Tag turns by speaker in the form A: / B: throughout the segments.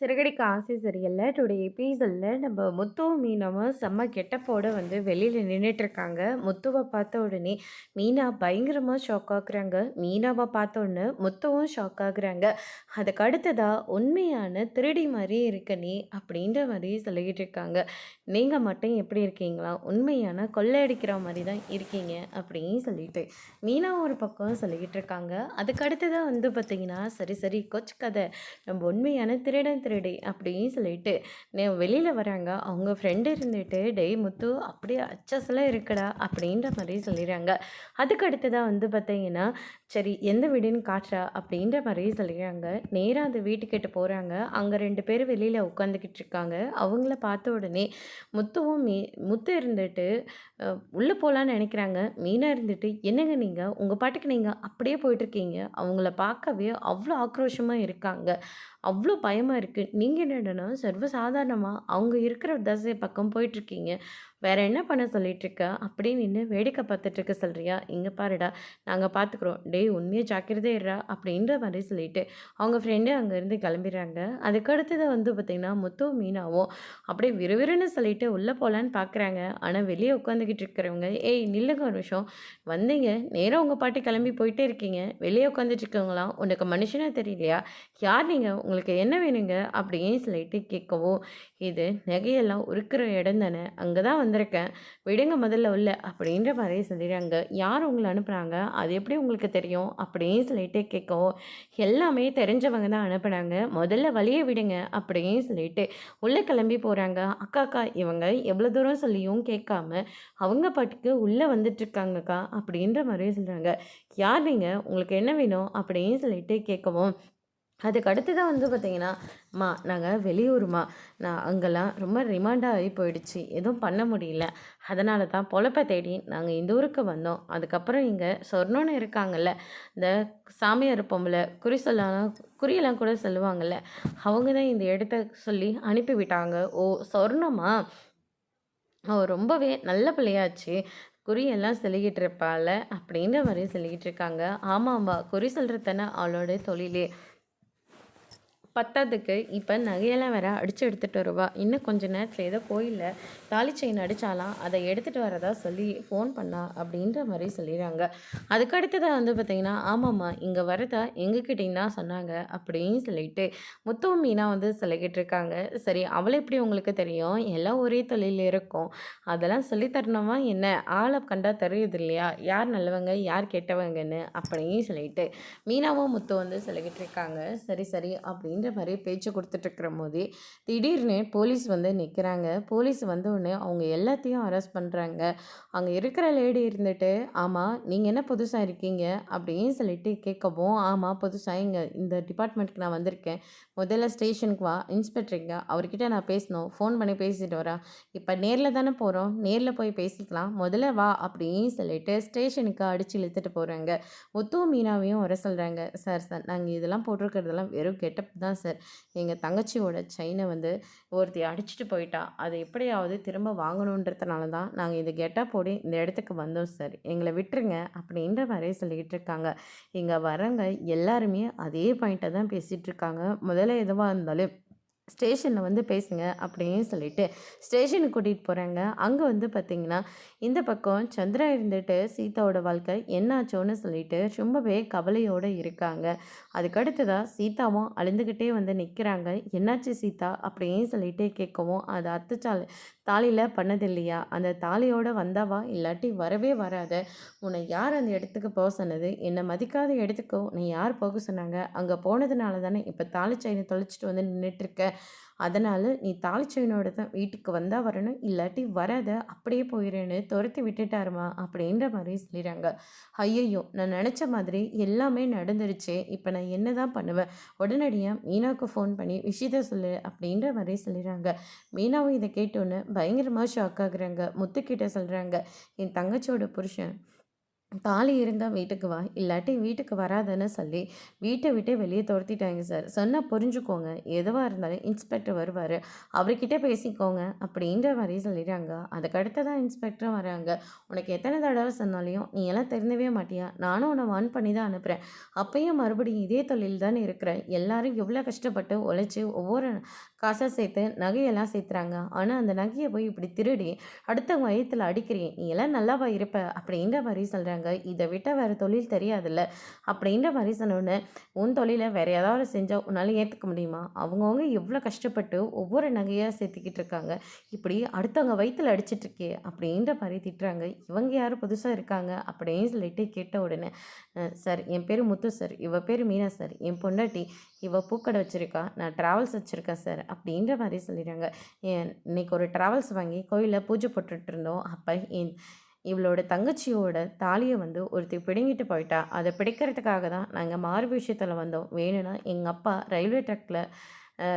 A: சிறகடிக்க ஆசை சரியில்ல. டுடே எபிசோட்ல நம்ம முத்துவும் மீனாவும் செம்ம கெட்டப்போட வெளியில நின்னுட்டுருக்காங்க. முத்துவ பார்த்த உடனே மீனா பயங்கரமா ஷாக் ஆகுறாங்க. மீனாவ பார்த்த உடனே முத்துவும் ஷாக் ஆகுறாங்க. அதுக்கு அடுத்ததா உண்மையான திருடி மாரியே இருக்க நீ அப்படின்ற மாரி சொல்லிக்கிட்டு இருக்காங்க. நீங்க மட்டும் எப்படி இருக்கீங்களா? உண்மையான கொள்ளையடிக்கிற மாரி தான் இருக்கீங்க அப்படின்னு சொல்லிட்டு. மீனா ஒரு பக்கம் சொல்லிக்கிட்டு இருக்காங்க. அதுக்கு அடுத்ததா பார்த்தீங்கன்னா, சரி சரி கோச்சுக்காத நம்ம உண்மையான திருடன் திருடி அப்படின்னு சொல்லிட்டு வெளியில் வராங்க. அவங்க ஃப்ரெண்டு இருந்துட்டு டேய் முத்து அப்படியே அச்சஸ்லாம் இருக்குடா அப்படின்ற மாதிரி சொல்லிடுறாங்க. அதுக்கு அடுத்ததாக பார்த்தீங்கன்னா சரி எந்த வீடுன்னு காட்டுறா அப்படின்ற மாதிரி சொல்லிடுறாங்க. நேராக அந்த வீட்டுக்கிட்ட போகிறாங்க. அங்கே 2 பேர் வெளியில் உட்காந்துக்கிட்டு இருக்காங்க. அவங்கள பார்த்த உடனே முத்துவும் முத்து இருந்துட்டு உள்ளே போகலான்னு நினைக்கிறாங்க. மீனா இருந்துட்டு என்னங்க நீங்கள் உங்கள் பாட்டுக்கு நீங்கள் அப்படியே போயிட்டுருக்கீங்க. அவங்கள பார்க்கவே அவ்வளோ ஆக்ரோஷமாக இருக்காங்க. அவ்வளோ பயமா இருக்கு. நீங்க என்னடான்னா, சர்வசாதாரணமா அவங்க இருக்கிற திசை பக்கம் போயிட்டுருக்கீங்க. வேற என்ன பண்ண சொல்லிட்டுருக்க? அப்படியே நின்னு வேடிக்கை பார்த்துட்டுருக்க சொல்றியா? இங்க பாருடா, நாங்க பார்த்துக்குறோம். டேய் உண்மையா ஜாக்கிரதையா இருடா அப்படின்ற மாரி சொல்லிட்டு, அவங்க ஃப்ரெண்டு அங்கேருந்து கிளம்பிடுறாங்க. அதுக்கு அடுத்தது பார்த்தீங்கன்னா, முத்துவும் மீனாவும் அப்படியே விறுவிறுன்னு சொல்லிட்டு உள்ள போலான்னு பார்க்குறாங்க. ஆனா வெளிய உட்காந்துக்கிட்டு இருக்கிறவங்க, "ஏய் நில்லுங்க ஒரு நிமிஷம். வந்தீங்க, நேரா உங்க பாட்டுக்கு கிளம்பி போயிட்டே இருக்கீங்க. வெளிய உட்காந்துட்டு இருக்கவங்கலாம் உனக்கு மனுஷனா தெரியலையா? யார் நீங்க? உங்களுக்கு என்ன வேணுங்க?" அப்படின்னு சொல்லிட்டு கேட்கவும், "இது நகையெல்லாம் உருக்குற இடம் தானே, அங்கே தான் வந்திருக்கேன். விடுங்க முதல்ல உள்ள" அப்படின்ற மாரி சொல்லிடுறாங்க. "யார் உங்கள அனுப்புனாங்க? அது எப்படி உங்களுக்கு தெரியும்?" அப்படின்னு சொல்லிட்டு கேட்கவும், "எல்லாமே தெரிஞ்சவங்க தான் அனுப்புனாங்க. முதல்ல வழிய விடுங்க" அப்படின்னு சொல்லிட்டு உள்ள கிளம்பி போறாங்க. "அக்கா அக்கா இவங்க எவ்வளோ தூரம் சொல்லியும் கேட்காம, அவங்க பாட்டுக்கு உள்ள வந்துட்டுருக்காங்கக்கா" அப்படின்ற மாரி சொல்றாங்க. "யார் நீங்க? உங்களுக்கு என்ன வேணும்?" அப்படின்னு சொல்லிட்டு கேட்கவும், அதுக்கு அடுத்ததா பார்த்தீங்கன்னா, "அம்மா நாங்க வெளியூர்ம்மா. நான் அங்கலாம் ரொம்ப ரிமாண்டா ஆகி போயிடுச்சு. எதுவும் பண்ண முடியல. அதனால தான் பொழப்ப தேடி நாங்க இந்த ஊருக்கு வந்தோம். அதுக்கப்புறம் இங்க சொர்ணம்னு இருக்காங்கல்ல, இந்த சாமியார் பொம்பள குறியெல்லாம் கூட சொல்லுவாங்கல்ல, அவங்க தான் இந்த இடத்த சொல்லி அனுப்பிவிட்டாங்க." "ஓ! சொர்ணமா? ஓ! ரொம்பவே நல்ல பிள்ளையாச்சே. குறியெல்லாம் சொல்லிக்கிட்டு இருப்பாள்ல." அப்படின்ற மாரி சொல்லிக்கிட்டு இருக்காங்க. "ஆமாம்பா, குறி சொல்றது தானே அவளோட தொழிலே. பத்தாததுக்கு இப்போ நகையெல்லாம் வேற அடிச்சு எடுத்துகிட்டு வருவா. இன்னும் கொஞ்ச நேரத்தில் ஏதோ கோயிலில் தாலி செயின் அடித்தாலாம், அதை எடுத்துகிட்டு வரதா சொல்லி ஃபோன் பண்ணா." அப்படின்ற மாதிரி சொல்லிடுறாங்க. அதுக்கு அடுத்ததாக பார்த்தீங்கன்னா, "ஆமாம்மா இங்கே வரதா எங்ககிட்டயும் தான் சொன்னாங்க." அப்படின்னு சொல்லிட்டு முத்துவும் மீனா சொல்லிக்கிட்டு இருக்காங்க. "சரி அவளை எப்படி உங்களுக்கு தெரியும்? எல்லாம் ஒரே தொழில் இருக்கும். அதெல்லாம் சொல்லி தரணுமா என்ன? ஆளை கண்டா தெரியுது இல்லையா? யார் நல்லவங்க யார் கெட்டவங்கன்னு." அப்படின்னு சொல்லிட்டு மீனாவும் முத்து சொல்லிக்கிட்டு இருக்காங்க. சரி சரி அப்படின்ற மாதிரி பேச்சு கொடுத்துட்ருக்குற போதே திடீர்னு போலீஸ் நிற்கிறாங்க. போலீஸ் உடனே அவங்க எல்லாத்தையும் அரெஸ்ட் பண்ணுறாங்க. அங்கே இருக்கிற லேடி இருந்துட்டு, "ஆமாம் நீங்கள் என்ன புதுசாக இருக்கீங்க?" அப்படின்னு சொல்லிட்டு கேட்கவும், "ஆமாம் புதுசாக இங்கே இந்த டிபார்ட்மெண்ட்டுக்கு நான் வந்திருக்கேன். முதல்ல ஸ்டேஷனுக்கு வா, இன்ஸ்பெக்டருங்க அவர்கிட்ட நான் பேசணும். ஃபோன் பண்ணி பேசிட்டு வரா. இப்போ நேரில் தானே போகிறோம், நேரில் போய் பேசிக்கலாம். முதல்ல வா" அப்படின்னு சொல்லிட்டு ஸ்டேஷனுக்கு அடித்து இழுத்துட்டு போகிறாங்க. முத்துவும் மீனாவையும் வர சொல்கிறாங்க. "சார் சார் நாங்கள் இதெல்லாம் போட்டிருக்கிறதெல்லாம் வெறும் கெட்டப் தான் சார். எங்கள் தங்கச்சியோட செயினை ஒருத்தி அடிச்சுட்டு போயிட்டா. அதை எப்படியாவது திரும்ப வாங்கணுன்றதுனால தான் நாங்கள் இந்த கெட்டப்போடு இந்த இடத்துக்கு வந்தோம் சார். எங்களை விட்டுருங்க" அப்படின்ற மாதிரி சொல்லிக்கிட்டு இருக்காங்க. இங்கே வரவங்க எல்லாருமே அதே பாயிண்ட்டை தான் பேசிகிட்டு இருக்காங்க. முதல்ல எதுவாக இருந்தாலும் ஸ்டேஷனில் பேசுங்க அப்படின்னு சொல்லிட்டு ஸ்டேஷனுக்கு கூட்டிகிட்டு போகிறாங்க. அங்கே பார்த்திங்கன்னா, இந்த பக்கம் சந்திரா இருந்துட்டு சீதாவோட வாழ்க்கை என்னாச்சோன்னு சொல்லிட்டு ரொம்பவே கவலையோடு இருக்காங்க. அதுக்கடுத்ததாக சீதாவும் அழுந்துக்கிட்டே நிற்கிறாங்க. "என்னாச்சு சீதா?" அப்படின்னு சொல்லிட்டு கேட்கவும், "அது அத்துச்சால் தாலியில் பண்ணது இல்லையா? அந்த தாலியோடு வந்தாவா இல்லாட்டி வரவே வராத. உன்னை யார் அந்த இடத்துக்கு போக சொன்னது? என்னை மதிக்காத இடத்துக்கு உன்னை யார் போக சொன்னாங்க? அங்கே போனதுனால தானே இப்போ தாலி செயினை தொலைச்சிட்டு நின்றுட்டுருக்க. அதனால் நீ தாலி செயினோட தான் வீட்டுக்கு வந்தால் வரணும், இல்லாட்டி வராத அப்படியே போயிடுன்னு துரத்தி விட்டுட்டாருமா" அப்படின்ற மாதிரி சொல்லிடுறாங்க. ஐயையோ! நான் நினச்ச மாதிரி எல்லாமே நடந்துருச்சே! இப்போ நான் என்ன தான் பண்ணுவேன்? உடனடியாக மீனாவுக்கு ஃபோன் பண்ணி விஷயத்த சொல்லு அப்படின்ற மாதிரி சொல்லிடுறாங்க. மீனாவும் இதை கேட்டோன்னே பயங்கரமாக ஷாக் ஆகுறாங்க. முத்துக்கிட்ட சொல்கிறாங்க, "என் தங்கச்சியோட புருஷன் தாலி இருந்தா வீட்டுக்கு வா, இல்லாட்டி வீட்டுக்கு வராதன்னு சொல்லி வீட்ட விட்டே வெளிய தொரத்திட்டாங்க சார். சொன்னா புரிஞ்சுக்கோங்க. எதுவா இருந்தாலும் இன்ஸ்பெக்டர் வருவாரு. அவருகிட்ட பேசிக்கோங்க அப்படின்ற மாரி சொல்லிட்டாங்க. அதுக்கடுத்து தான் இன்ஸ்பெக்டரும் வராங்க. உனக்கு எத்தன தடவ சொன்னாலையும் நீ எல்லாம் திருந்தவே மாட்டியா? நானும் உன்ன வார்ன் பண்ணி தான் அனுப்புறேன். அப்பயும் மறுபடியும் இதே தொழில் தானே இருக்கிற. எல்லாரும் எவ்வளோ கஷ்டப்பட்டு உழைச்சு ஒவ்வொரு காசா சேர்த்து நகையெல்லாம் சேர்த்துறாங்க. ஆனா அந்த நகைய போய் இப்படி திருடி அடுத்தவங்க வயித்துல அடிக்கிறியே! நீ எல்லாம் நல்லாவா இருப்ப? அப்படின்ற மாரி சொல்றாங்க. இத விட்டா வேற தொழில் தெரியாதுல்ல. அப்படின்ற மாரி சொன்னோனே, உன் தொழில வேற யாராவது செஞ்சா உன்னால ஏத்துக்க முடியுமா? அவங்கவங்க எவ்வளோ கஷ்டப்பட்டு ஒவ்வொரு நகையா சேர்த்துக்கிட்டு இருக்காங்க. இப்படி அடுத்தவங்க வயித்துல அடிச்சிட்டு இருக்கியே! அப்படின்ற மாரி திட்டுறாங்க. இவங்க யாரு புதுசா இருக்காங்க? அப்படின்னு சொல்லிட்டு கேட்ட உடனே, சார் என் பேரு முத்து சார். இவ பேரு மீனா சார். என் பொண்டாட்டி. இவ பூக்கடை வச்சிருக்கா. நான் டிராவல்ஸ் வச்சிருக்கேன் சார். அப்படின்ற மாரி சொல்லிடுறாங்க. இன்னைக்கு ஒரு டிராவல்ஸ் வாங்கி கோயில்ல பூஜை போட்டுட்டு இருந்தோம். அப்ப இவளோட தங்கச்சியோட தாலிய வந்து ஒருத்தி பிடுங்கிட்டு போயிட்டா. அத பிடிக்கிறதுக்காக தான் நாங்க மாறு விஷயத்துல வந்தோம். வேணும்னா எங்க அப்பா ரயில்வே ட்ராக்ல அ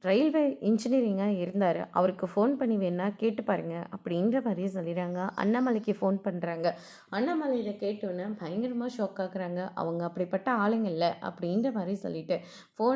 A: ரயில்வே இன்ஜினியரிங்கா இருந்தாரு. அவருக்கு ஃபோன் பண்ணி வேணா கேட்டு பாருங்க. அப்படின்ற மாரி சொல்லிடுறாங்க. அண்ணாமலைக்கு ஃபோன் பண்றாங்க. அண்ணாமலை இத கேட்டோனே பயங்கரமா ஷாக் ஆகுறாங்க. அவங்க அப்படிப்பட்ட ஆளுங்க இல்ல. அப்படின்ற மாரி சொல்லிட்டு,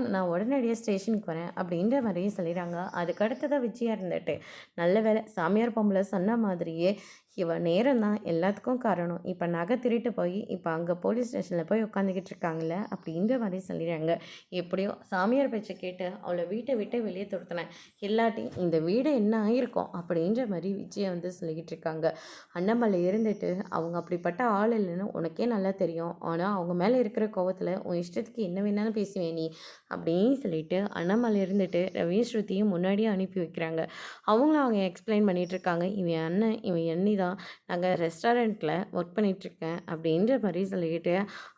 A: நான் உடனடியா ஸ்டேஷனுக்கு வரேன். அப்படின்ற மாரி சொல்லிடுறாங்க. அதுக்கு அடுத்ததா விஜயா இருந்துட்டு, நல்ல வேளை சாமியார் பொம்பள சொன்ன மாதிரியே இவ நேரம் தான் எல்லாத்துக்கும் காரணம். இப்ப நகை திருட்டு போய், இப்ப அங்க போலீஸ் ஸ்டேஷன்ல போய் உட்காந்துக்கிட்டு இருக்காங்கல்ல, அப்படின்ற மாரி சொல்லிடுறாங்க. எப்படியோ சாமியார் பேச்ச கேட்டு அவள வீட்ட விட்டே வெளிய துரத்துனேன். இல்லாட்டி இந்த வீடு என்ன ஆயிருக்கும்? அப்படின்ற மாரி விஜயா வந்து சொல்லிக்கிட்டு இருக்காங்க. அண்ணாமலை இருந்துட்டு, அவங்க அப்படிப்பட்ட ஆள் இல்லன்னு உனக்கே நல்லா தெரியும். ஆனா அவங்க மேல இருக்கிற கோவத்துல உன் இஷ்டத்துக்கு என்ன வேணாலும் பேசுவே நீ. அப்படின்னு சொல்லிட்டு அண்ணாமலை இருந்துட்டு ரவியும், ஸ்ருதியும் முன்னாடியே அனுப்பி வைக்கிறாங்க. அவங்களும் அவங்க எக்ஸ்பிளைன் பண்ணிட்டு இருக்காங்க. இவன் அண்ணன், இவன் அண்ணி தான். நாங்க ரெஸ்டாரண்ட்ல ஒர்க் பண்ணிட்டுருக்கேன் அப்படின்ற மாரி சொல்லிக்கிட்டு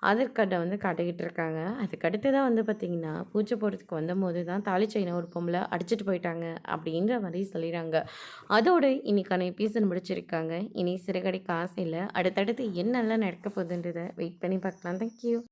A: ஆதார் கார்ட வந்து காட்டிக்கிட்டு இருக்காங்க. அதுக்கு அடுத்து தான் வந்து பார்த்தீங்கன்னா, பூஜை போடுறதுக்கு வந்தம்போது தான் தாலி செயின ஒரு பொம்பள அடிச்சுட்டு போயிட்டாங்க அப்படின்ற மாரி சொல்லிறாங்க. அதோட இன்னைக்கான எபிசோட் முடிச்சிருக்காங்க. இனி சிறுகதைக்கு ஆசை இல்ல. அடுத்தடுத்து என்னலாம் நடக்க போகுதுன்றத வெயிட் பண்ணி பார்க்கலாம். Thank you.